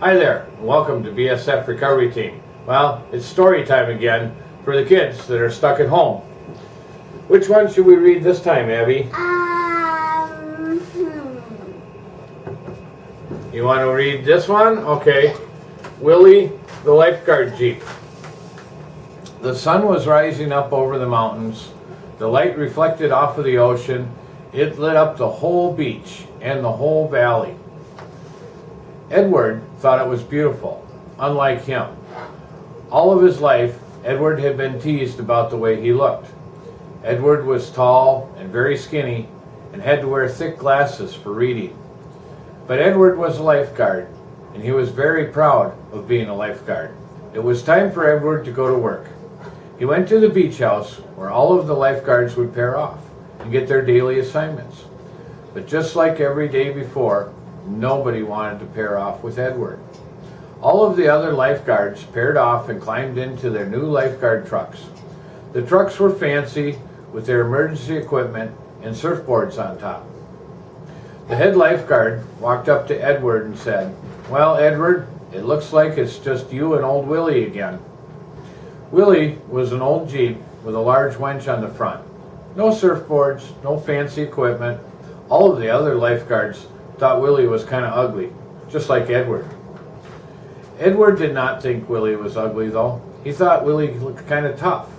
Hi there, and welcome to BSF Recovery Team. Well, it's story time again for the kids that are stuck at home. Which one should we read this time, Abby? You want to read this one? Okay. Willie the Lifeguard Jeep. The sun was rising up over the mountains. The light reflected off of the ocean. It lit up the whole beach and the whole valley. Edward thought it was beautiful, unlike him. All of his life, Edward had been teased about the way he looked. Edward was tall and very skinny and had to wear thick glasses for reading. But Edward was a lifeguard, and he was very proud of being a lifeguard. It was time for Edward to go to work. He went to the beach house where all of the lifeguards would pair off and get their daily assignments. But just like every day before, nobody wanted to pair off with Edward. All of the other lifeguards paired off and climbed into their new lifeguard trucks. The trucks were fancy with their emergency equipment and surfboards on top. The head lifeguard walked up to Edward and said, "Well, Edward, it looks like it's just you and old Willie again." Willie was an old Jeep with a large winch on the front. No surfboards, no fancy equipment. All of the other lifeguards thought Willie was kind of ugly, just like Edward. Edward did not think Willie was ugly, though. He thought Willie looked kind of tough.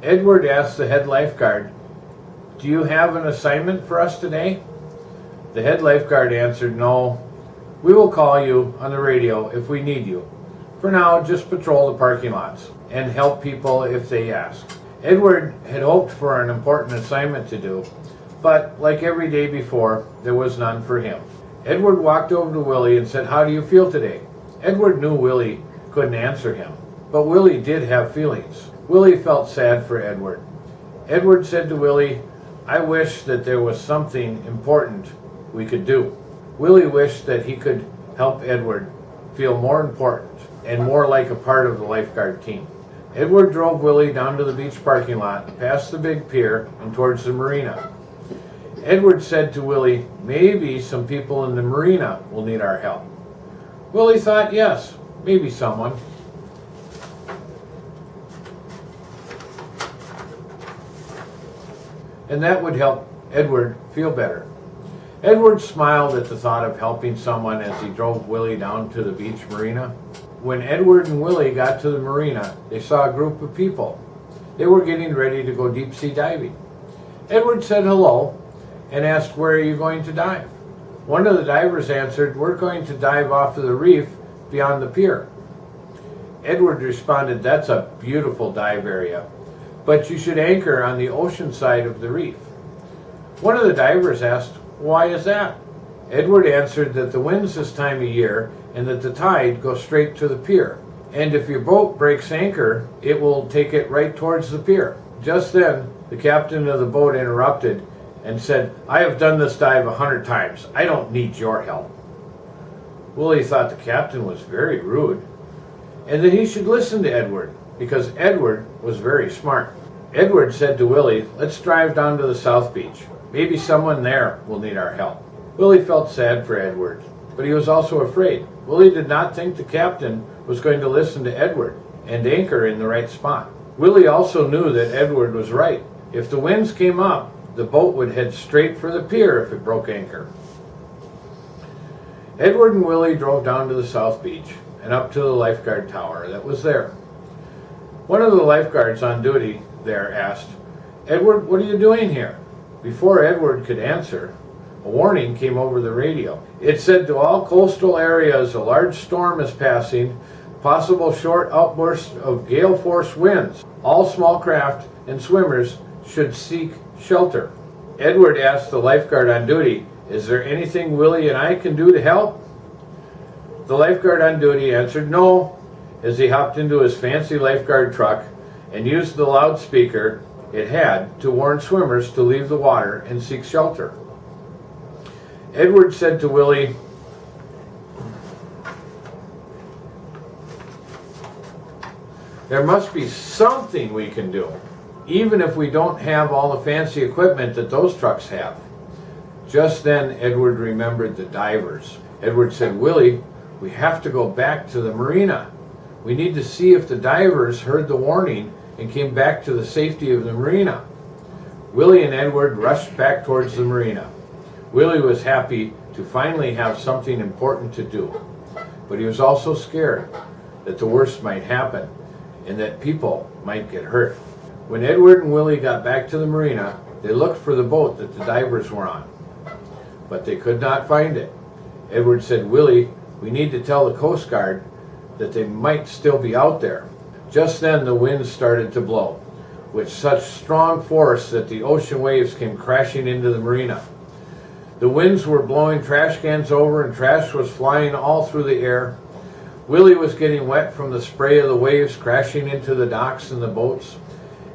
Edward asked the head lifeguard, "Do you have an assignment for us today?" The head lifeguard answered, "No. We will call you on the radio if we need you. For now, just patrol the parking lots and help people if they ask." Edward had hoped for an important assignment to do, but like every day before, there was none for him. Edward walked over to Willie and said, "How do you feel today?" Edward knew Willie couldn't answer him, but Willie did have feelings. Willie felt sad for Edward. Edward said to Willie, "I wish that there was something important we could do." Willie wished that he could help Edward feel more important and more like a part of the lifeguard team. Edward drove Willie down to the beach parking lot, past the big pier, and towards the marina. Edward said to Willie, "Maybe some people in the marina will need our help." Willie thought, yes, maybe someone. And that would help Edward feel better. Edward smiled at the thought of helping someone as he drove Willie down to the beach marina. When Edward and Willie got to the marina, they saw a group of people. They were getting ready to go deep sea diving. Edward said hello and asked, "Where are you going to dive?" One of the divers answered, "We're going to dive off of the reef beyond the pier." Edward responded, "That's a beautiful dive area, but you should anchor on the ocean side of the reef." One of the divers asked, "Why is that?" Edward answered that the winds this time of year and that the tide goes straight to the pier. And if your boat breaks anchor, it will take it right towards the pier. Just then, the captain of the boat interrupted and said, "I have done this dive 100 times. I don't need your help." Willie thought the captain was very rude and that he should listen to Edward because Edward was very smart. Edward said to Willie, "Let's drive down to the South Beach. Maybe someone there will need our help." Willie felt sad for Edward, but he was also afraid. Willie did not think the captain was going to listen to Edward and anchor in the right spot. Willie also knew that Edward was right. If the winds came up, the boat would head straight for the pier if it broke anchor. Edward and Willie drove down to the South Beach and up to the lifeguard tower that was there. One of the lifeguards on duty there asked, "Edward, what are you doing here?" Before Edward could answer, a warning came over the radio. It said, "To all coastal areas, a large storm is passing, possible short outbursts of gale force winds. All small craft and swimmers should seek shelter." Edward asked the lifeguard on duty, "Is there anything Willie and I can do to help?" The lifeguard on duty answered no, as he hopped into his fancy lifeguard truck and used the loudspeaker it had to warn swimmers to leave the water and seek shelter. Edward said to Willie, "There must be something we can do, even if we don't have all the fancy equipment that those trucks have." Just then, Edward remembered the divers. Edward said, "Willie, We have to go back to the marina. We need to see if the divers heard the warning and came back to the safety of the marina. Willie and Edward rushed back towards the marina. Willie was happy to finally have something important to do, but he was also scared that the worst might happen and that people might get hurt. When Edward and Willie got back to the marina, they looked for the boat that the divers were on, but they could not find it. Edward said, "Willie, we need to tell the Coast Guard that they might still be out there." Just then the wind started to blow, with such strong force that the ocean waves came crashing into the marina. The winds were blowing trash cans over and trash was flying all through the air. Willie was getting wet from the spray of the waves crashing into the docks and the boats.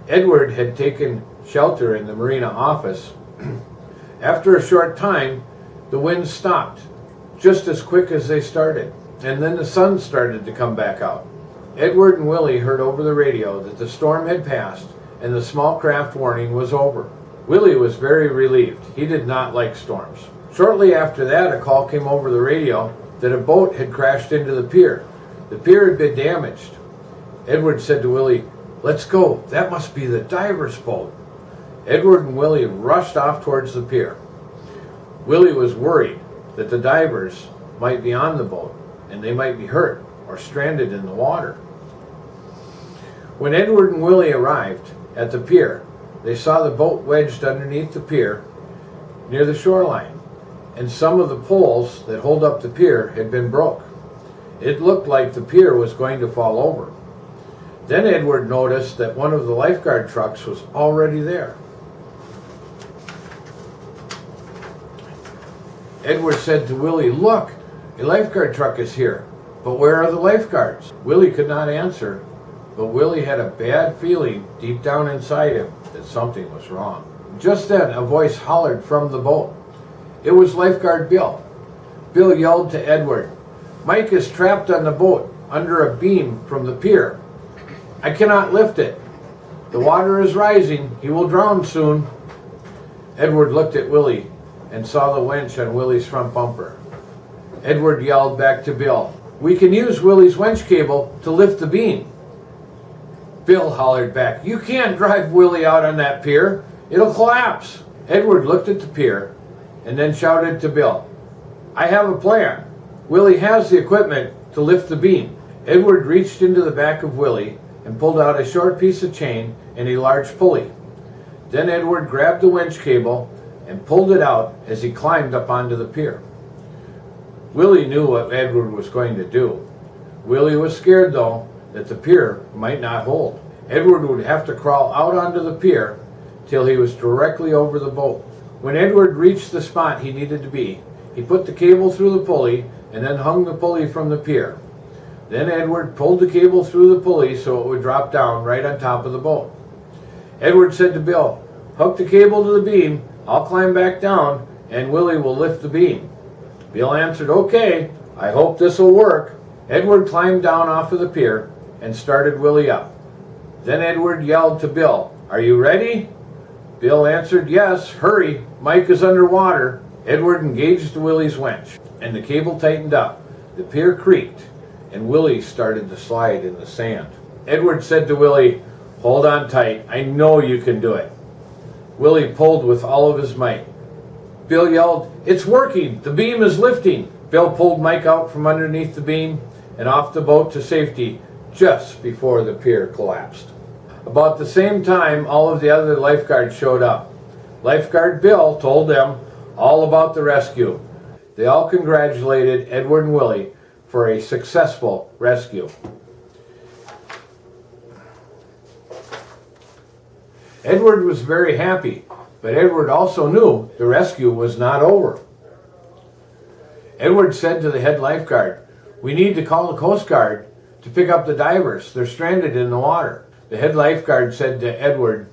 Edward had taken shelter in the marina office. After a short time, the wind stopped, just as quick as they started, and then the sun started to come back out. Edward and Willie heard over the radio that the storm had passed and the small craft warning was over. Willie was very relieved. He did not like storms. Shortly after that, a call came over the radio that a boat had crashed into the pier. The pier had been damaged. Edward said to Willie, "Let's go. That must be the diver's boat." Edward and Willie rushed off towards the pier. Willie was worried that the divers might be on the boat and they might be hurt or stranded in the water. When Edward and Willie arrived at the pier, they saw the boat wedged underneath the pier near the shoreline, and some of the poles that hold up the pier had been broke. It looked like the pier was going to fall over. Then Edward noticed that one of the lifeguard trucks was already there. Edward said to Willie, "Look, a lifeguard truck is here, but where are the lifeguards?" Willie could not answer, but Willie had a bad feeling deep down inside him that something was wrong. Just then, a voice hollered from the boat. It was Lifeguard Bill. Bill yelled to Edward, "Mike is trapped on the boat under a beam from the pier. I cannot lift it. The water is rising. He will drown soon." Edward looked at Willie and saw the winch on Willie's front bumper. Edward yelled back to Bill, "We can use Willie's winch cable to lift the beam." Bill hollered back, "You can't drive Willie out on that pier. It'll collapse." Edward looked at the pier and then shouted to Bill, "I have a plan. Willie has the equipment to lift the beam." Edward reached into the back of Willie and pulled out a short piece of chain and a large pulley. Then Edward grabbed the winch cable and pulled it out as he climbed up onto the pier. Willie knew what Edward was going to do. Willie was scared, though, that the pier might not hold. Edward would have to crawl out onto the pier till he was directly over the boat. When Edward reached the spot he needed to be, he put the cable through the pulley and then hung the pulley from the pier. Then Edward pulled the cable through the pulley so it would drop down right on top of the boat. Edward said to Bill, "Hook the cable to the beam, I'll climb back down, and Willie will lift the beam." Bill answered, "Okay, I hope this will work." Edward climbed down off of the pier and started Willie up. Then Edward yelled to Bill, "Are you ready?" Bill answered, "Yes, hurry, Mike is underwater." Edward engaged Willie's winch, and the cable tightened up. The pier creaked, and Willie started to slide in the sand. Edward said to Willie, "Hold on tight, I know you can do it." Willie pulled with all of his might. Bill yelled, "It's working, the beam is lifting." Bill pulled Mike out from underneath the beam and off the boat to safety just before the pier collapsed. About the same time, all of the other lifeguards showed up. Lifeguard Bill told them all about the rescue. They all congratulated Edward and Willie for a successful rescue. Edward was very happy, but Edward also knew the rescue was not over. Edward said to the head lifeguard, "We need to call the Coast Guard to pick up the divers. They're stranded in the water." The head lifeguard said to Edward,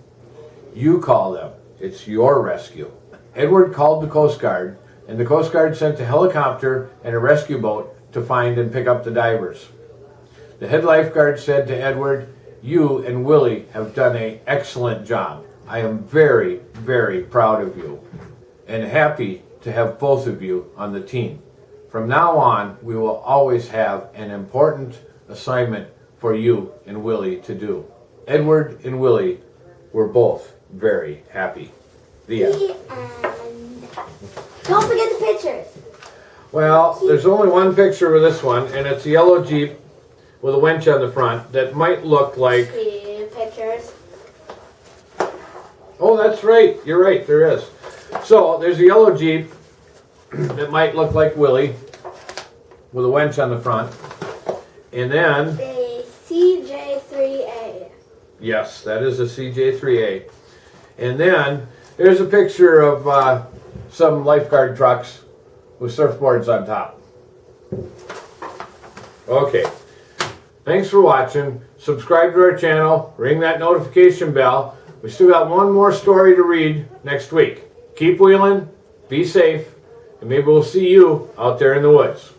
"You call them. It's your rescue." Edward called the Coast Guard, and the Coast Guard sent a helicopter and a rescue boat to find and pick up the divers. The head lifeguard said to Edward, "You and Willie have done an excellent job. I am very, very proud of you and happy to have both of you on the team. From now on, we will always have an important assignment for you and Willie to do. Edward and Willie were both very happy. The end. And don't forget the pictures. Well, there's only one picture of this one, and it's a yellow Jeep with a winch on the front that might look like... See pictures. Oh, that's right. You're right. There is. So, there's a yellow Jeep that might look like Willie with a winch on the front. And then... The CJ3A. Yes, that is a CJ3A. And then there's a picture of some lifeguard trucks with surfboards on top. Okay. Thanks for watching. Subscribe to our channel. Ring that notification bell. We still got one more story to read next week. Keep wheeling. Be safe. And maybe we'll see you out there in the woods.